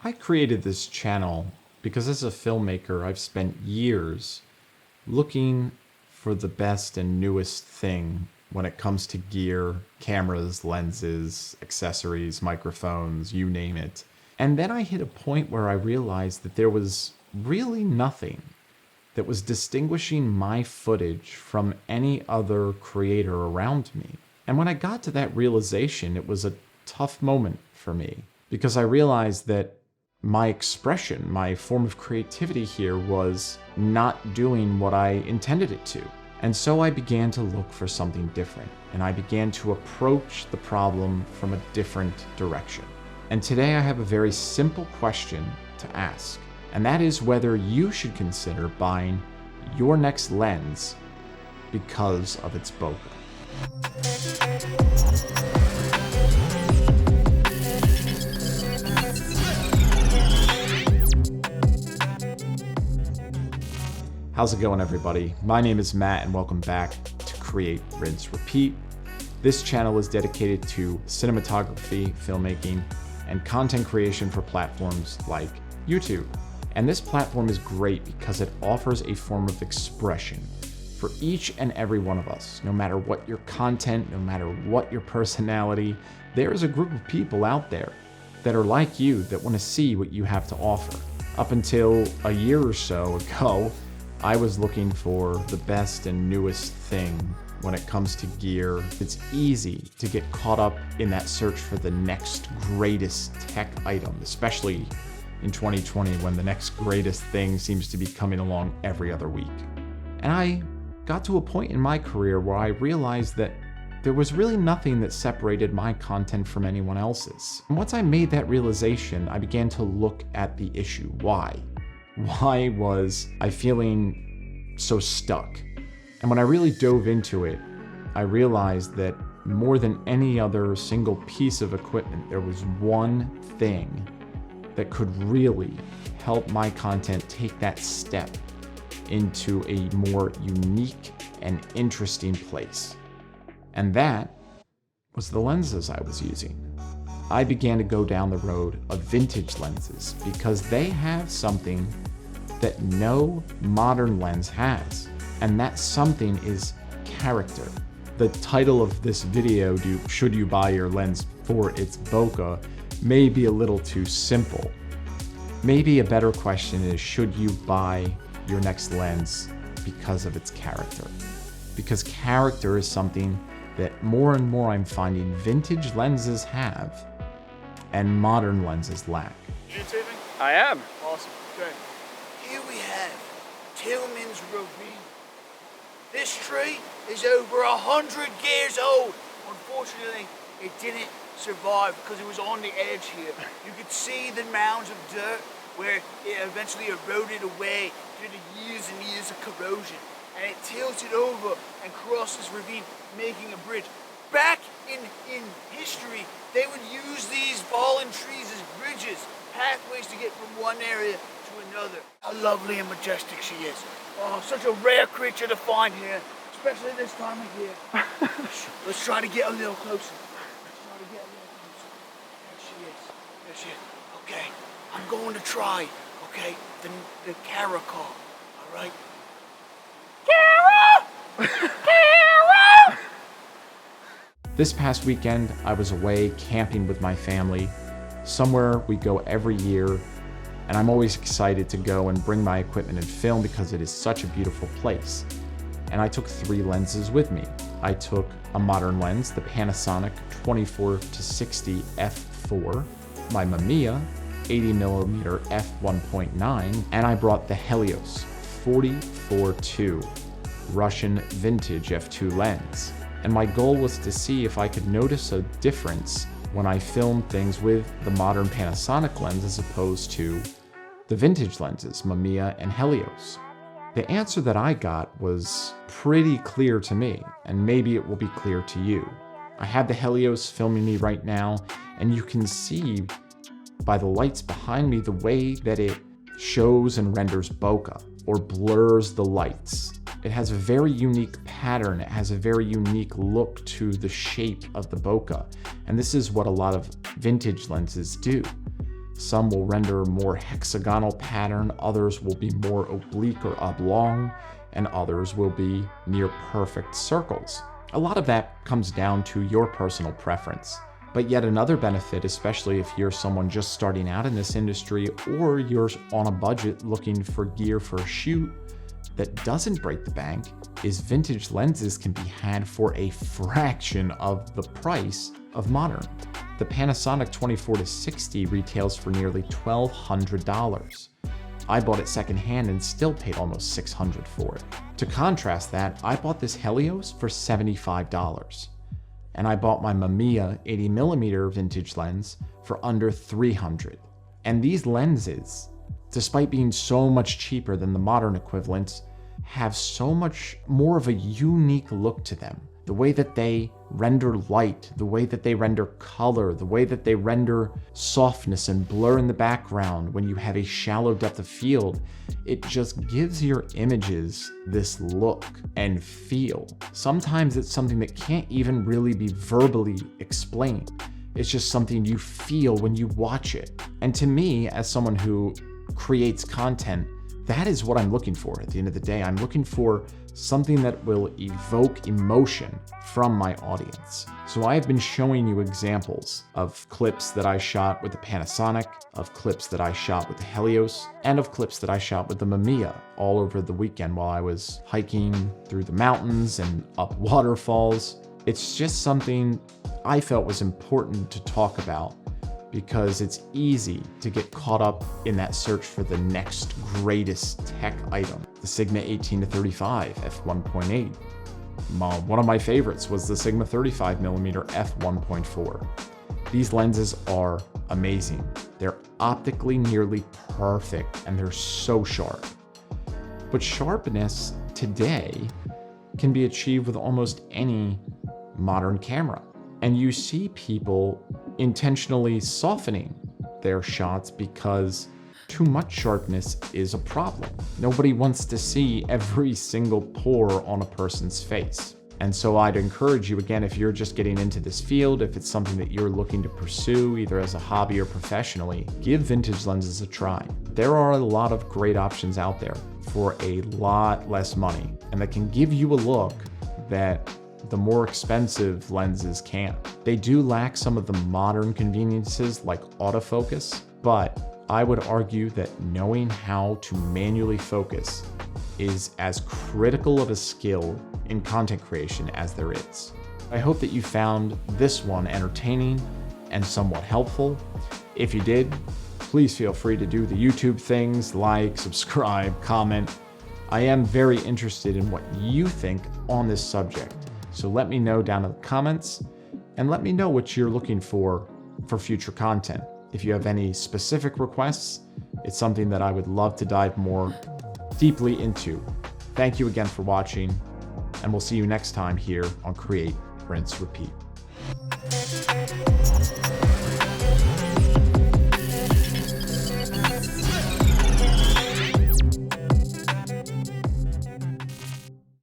I created this channel because as a filmmaker, I've spent years looking for the best and newest thing when it comes to gear, cameras, lenses, accessories, microphones, you name it. And then I hit a point where I realized that there was really nothing that was distinguishing my footage from any other creator around me. And when I got to that realization, it was a tough moment for me because I realized that my expression, my form of creativity here was not doing what I intended it to. And so I began to look for something different, and I began to approach the problem from a different direction. And today I have a very simple question to ask, and that is whether you should consider buying your next lens because of its bokeh. How's it going, everybody? My name is Matt, and welcome back to Create, Rinse, Repeat. This channel is dedicated to cinematography, filmmaking, and content creation for platforms like YouTube. And this platform is great because it offers a form of expression for each and every one of us. No matter what your content, no matter what your personality, there is a group of people out there that are like you that want to see what you have to offer. Up until a year or so ago, I was looking for the best and newest thing when it comes to gear. It's easy to get caught up in that search for the next greatest tech item, especially in 2020 when the next greatest thing seems to be coming along every other week. And I got to a point in my career where I realized that there was really nothing that separated my content from anyone else's. And once I made that realization, I began to look at the issue. Why? Why was I feeling so stuck? And when I really dove into it, I realized that more than any other single piece of equipment, there was one thing that could really help my content take that step into a more unique and interesting place. And that was the lenses I was using. I began to go down the road of vintage lenses because they have something that no modern lens has, and that something is character. The title of this video, should you buy your lens for its bokeh, may be a little too simple. Maybe a better question is, should you buy your next lens because of its character? Because character is something that more and more I'm finding vintage lenses have and modern lenses lack. You taping? I am. Awesome. Okay. Here we have Tillman's Ravine. This tree is over 100 years old. Unfortunately, it didn't survive because it was on the edge here. You could see the mounds of dirt where it eventually eroded away due to years and years of corrosion. And it tilted over and crossed this ravine, making a bridge. Back in history, they would use these fallen trees as bridges, pathways to get from one area to another. How lovely and majestic she is. Oh, such a rare creature to find here, especially this time of year. Let's try to get a little closer. There she is. Okay, I'm going to try, okay, the Kara call, all right? Kara! Kara! This past weekend, I was away camping with my family, somewhere we go every year, and I'm always excited to go and bring my equipment and film because it is such a beautiful place. And I took 3 lenses with me. I took a modern lens, the Panasonic 24-60 f4, my Mamiya 80mm f1.9, and I brought the Helios 40-4-2 Russian vintage f2 lens. And my goal was to see if I could notice a difference when I filmed things with the modern Panasonic lens as opposed to the vintage lenses, Mamiya and Helios. The answer that I got was pretty clear to me, and maybe it will be clear to you. I have the Helios filming me right now, and you can see by the lights behind me the way that it shows and renders bokeh or blurs the lights. It has a very unique pattern. It has a very unique look to the shape of the bokeh. And this is what a lot of vintage lenses do. Some will render more hexagonal pattern, others will be more oblique or oblong, and others will be near perfect circles. A lot of that comes down to your personal preference. But yet another benefit, especially if you're someone just starting out in this industry or you're on a budget looking for gear for a shoot that doesn't break the bank, is vintage lenses can be had for a fraction of the price of modern. The Panasonic 24-60 retails for nearly $1,200. I bought it secondhand and still paid almost $600 for it. To contrast that, I bought this Helios for $75. And I bought my Mamiya 80mm vintage lens for under $300. And these lenses, despite being so much cheaper than the modern equivalents, have so much more of a unique look to them. The way that they render light, the way that they render color, the way that they render softness and blur in the background when you have a shallow depth of field, it just gives your images this look and feel. Sometimes it's something that can't even really be verbally explained. It's just something you feel when you watch it. And to me, as someone who creates content, that is what I'm looking for at the end of the day. I'm looking for something that will evoke emotion from my audience. So I have been showing you examples of clips that I shot with the Panasonic, of clips that I shot with the Helios, and of clips that I shot with the Mamiya all over the weekend while I was hiking through the mountains and up waterfalls. It's just something I felt was important to talk about because it's easy to get caught up in that search for the next greatest tech item. The Sigma 18-35 f1.8. One of my favorites was the Sigma 35mm f1.4. These lenses are amazing. They're optically nearly perfect and they're so sharp. But sharpness today can be achieved with almost any modern camera. And you see people intentionally softening their shots because too much sharpness is a problem. Nobody wants to see every single pore on a person's face. And so I'd encourage you, again, if you're just getting into this field, if it's something that you're looking to pursue either as a hobby or professionally, give vintage lenses a try. There are a lot of great options out there for a lot less money, and that can give you a look that the more expensive lenses can't. They do lack some of the modern conveniences like autofocus, but I would argue that knowing how to manually focus is as critical of a skill in content creation as there is. I hope that you found this one entertaining and somewhat helpful. If you did, please feel free to do the YouTube things, like, subscribe, comment. I am very interested in what you think on this subject. So let me know down in the comments and let me know what you're looking for future content. If you have any specific requests, it's something that I would love to dive more deeply into. Thank you again for watching, and we'll see you next time here on Create, Rinse, Repeat.